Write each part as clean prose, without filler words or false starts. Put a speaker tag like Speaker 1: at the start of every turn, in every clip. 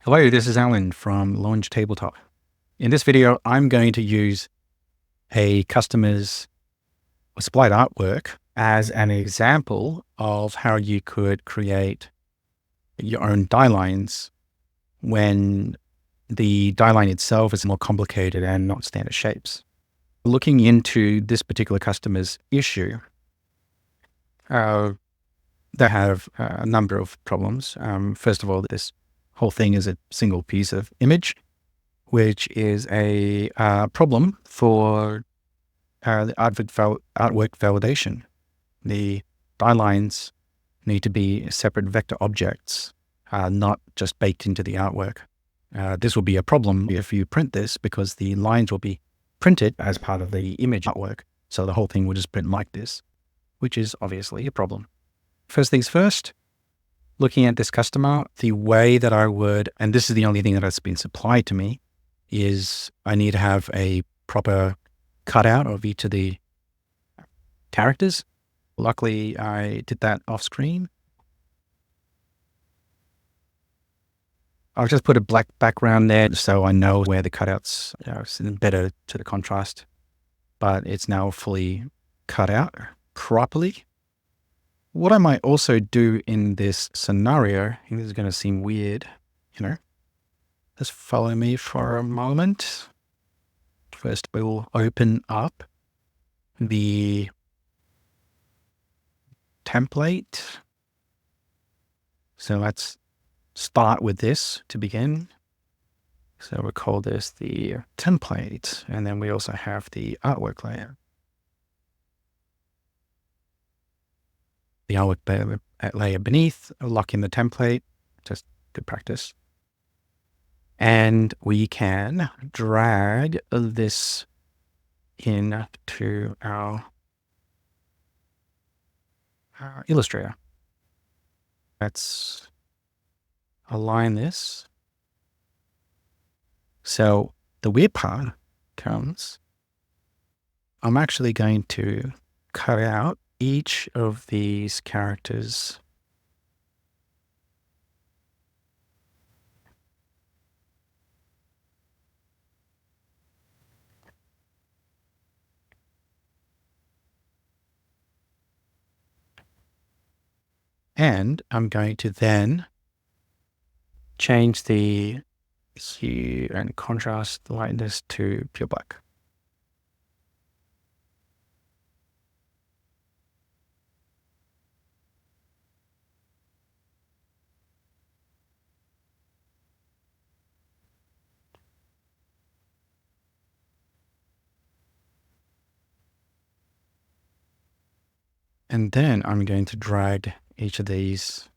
Speaker 1: Hello, this is Alan from Launch Tabletop. In this video, I'm going to use a customer's supplied artwork as an example of how you could create your own die lines when the die line itself is more complicated and not standard shapes. Looking into this particular customer's issue, they have a number of problems. First of all, this whole thing is a single piece of image, which is a problem for the artwork validation. The die lines need to be separate vector objects, not just baked into the artwork. This will be a problem if you print this because the lines will be printed as part of the image artwork. So the whole thing will just print like this, which is obviously a problem. First things first, looking at this customer, the way that I would, and this is the only thing that has been supplied to me, is I need to have a proper cutout of each of the characters. Luckily, I did that off screen. I'll just put a black background there so I know where the cutouts are better to the contrast, but it's now fully cut out properly. What I might also do in this scenario, I think this is going to seem weird, just follow me for a moment. First, we will open up the template. So let's start with this to begin. So we'll call this the template. And then we also have the artwork layer. The artwork layer beneath, lock in the template, just good practice. And we can drag this into our Illustrator. Let's align this. So the weird part comes, I'm actually going to cut out each of these characters. And I'm going to then change the hue and contrast lightness to pure black. And then I'm going to drag each of these .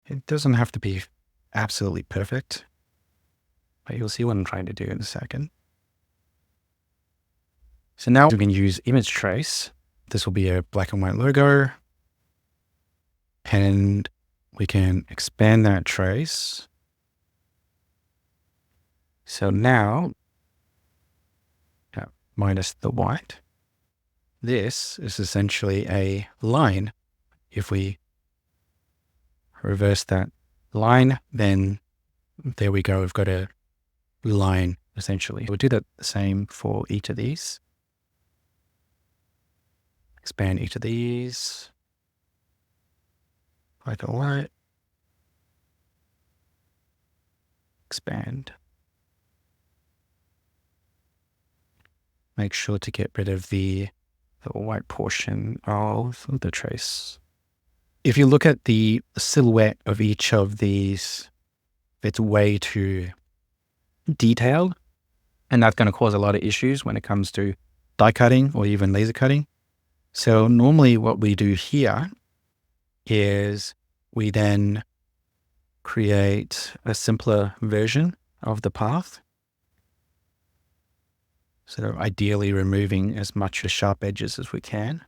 Speaker 1: It doesn't have to be absolutely perfect, but you'll see what I'm trying to do in a second. So now we can use image trace. This will be a black and white logo. And we can expand that trace. So now, minus the white, this is essentially a line. If we reverse that line, then there we go. We've got a line essentially. We'll do that the same for each of these. Expand each of these. Black and white. Expand. Make sure to get rid of the white portion of the trace. If you look at the silhouette of each of these, it's way too detailed, and that's going to cause a lot of issues when it comes to die cutting or even laser cutting. So normally what we do here is we then create a simpler version of the path. So ideally removing as much of the sharp edges as we can.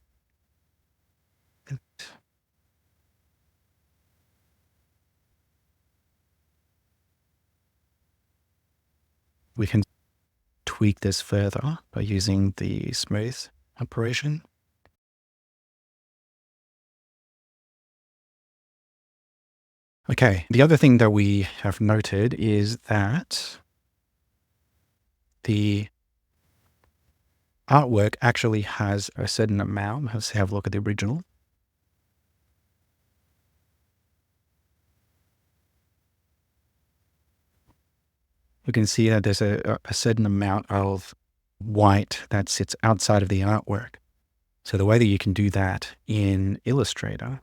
Speaker 1: We can tweak this further by using the smooth operation. Okay, the other thing that we have noted is that the artwork actually has a certain amount. Let's have a look at the original. We can see that there's a certain amount of white that sits outside of the artwork. So the way that you can do that in Illustrator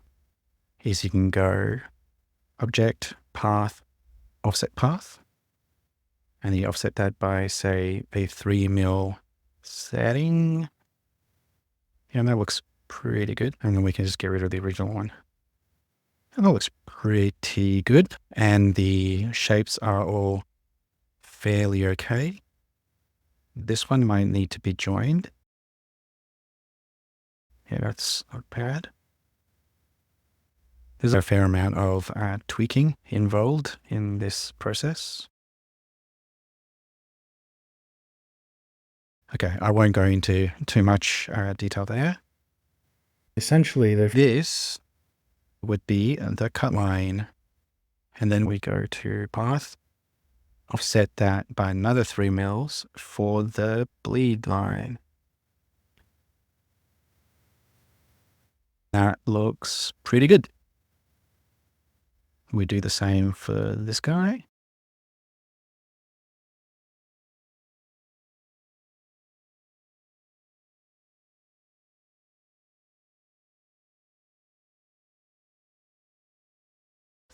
Speaker 1: is you can go Object, Path, Offset Path, and you offset that by, say, a 3 mil setting. Yeah, and that looks pretty good. And then we can just get rid of the original one. And that looks pretty good. And the shapes are all fairly okay. This one might need to be joined. Yeah, that's not bad. There's a fair amount of tweaking involved in this process. Okay, I won't go into too much detail there. Essentially, this would be the cut line, and then we go to path, offset that by another 3 mils for the bleed line. That looks pretty good. We do the same for this guy.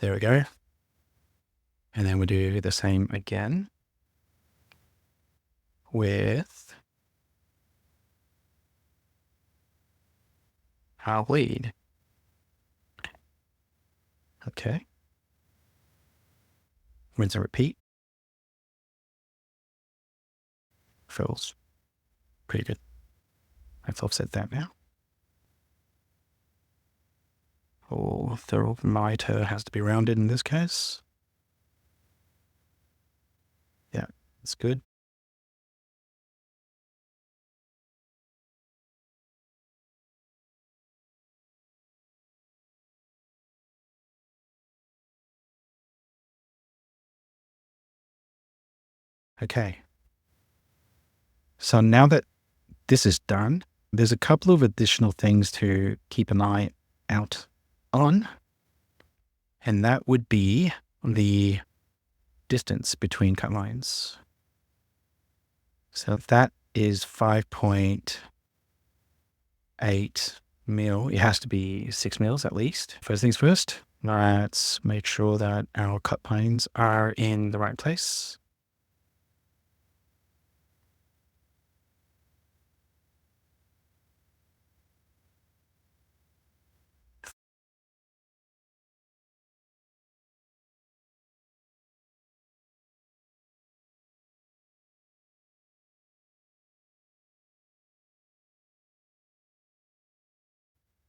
Speaker 1: There we go. And then we do the same again with our bleed. Okay. Rinse and repeat. Feels pretty good. Let's offset that now. Oh, the mitre has to be rounded in this case. Yeah, that's good. Okay. So now that this is done, there's a couple of additional things to keep an eye out on. And that would be the distance between cut lines. So that is 5.8 mil. It has to be 6 mils at least. First things first, let's make sure that our cut lines are in the right place.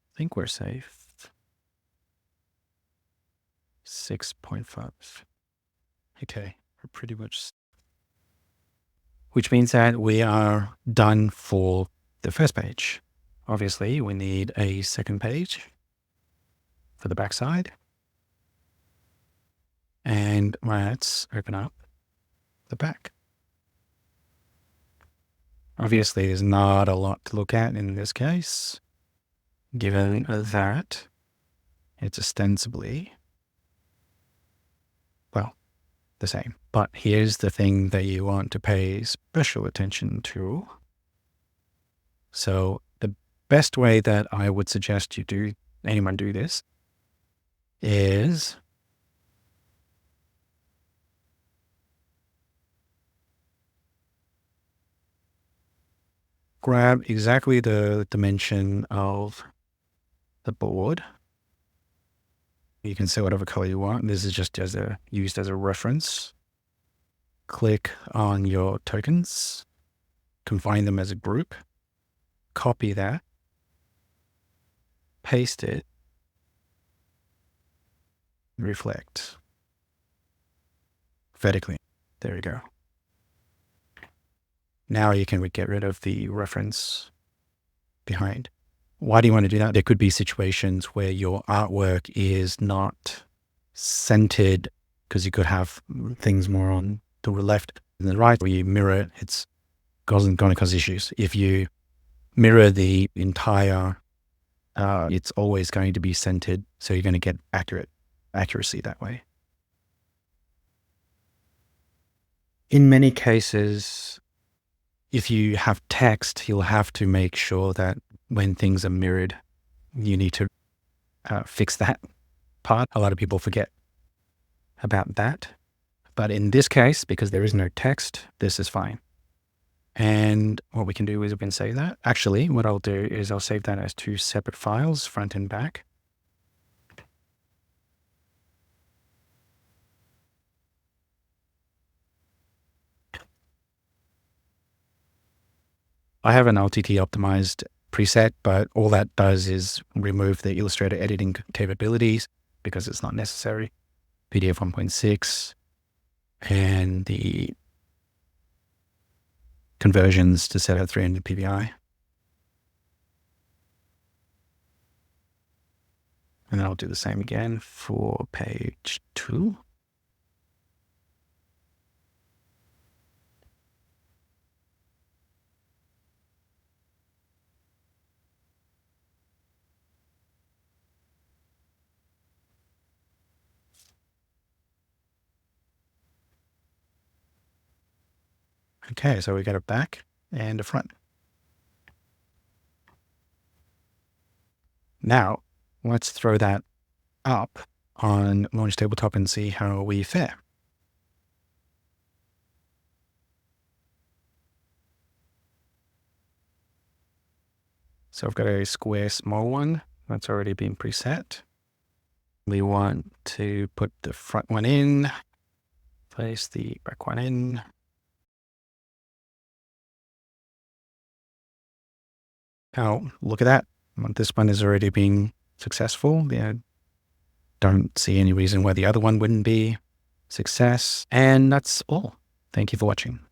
Speaker 1: I think we're safe. 6.5. Okay, we're pretty much, which means that we are done for the first page. Obviously, we need a second page for the backside. And let's open up the back. Obviously, there's not a lot to look at in this case, given that it's ostensibly, well, the same. But here's the thing that you want to pay special attention to. So the best way that I would suggest anyone do this is grab exactly the dimension of the board. You can set whatever color you want. This is just used as a reference. Click on your tokens, combine them as a group, copy that, paste it, reflect vertically. There we go. Now you can get rid of the reference behind. Why do you want to do that? There could be situations where your artwork is not centered, because you could have things more on the left than the right, or you mirror it, it's going to cause issues. If you mirror the entire, it's always going to be centered, so you're going to get accuracy that way. In many cases, if you have text, you'll have to make sure that when things are mirrored, you need to fix that part. A lot of people forget about that. But in this case, because there is no text, this is fine. And what we can do is we can save that. Actually, what I'll do is I'll save that as 2 separate files, front and back. I have an LTT optimized preset, but all that does is remove the Illustrator editing capabilities because it's not necessary. PDF 1.6 and the conversions to set at 300 ppi. And then I'll do the same again for page 2. Okay, so we got a back and a front. Now, let's throw that up on Launch Tabletop and see how we fare. So I've got a square small one that's already been preset. We want to put the front one in, place the back one in. Oh, look at that. This one has already been successful. Don't see any reason why the other one wouldn't be success. And that's all. Thank you for watching.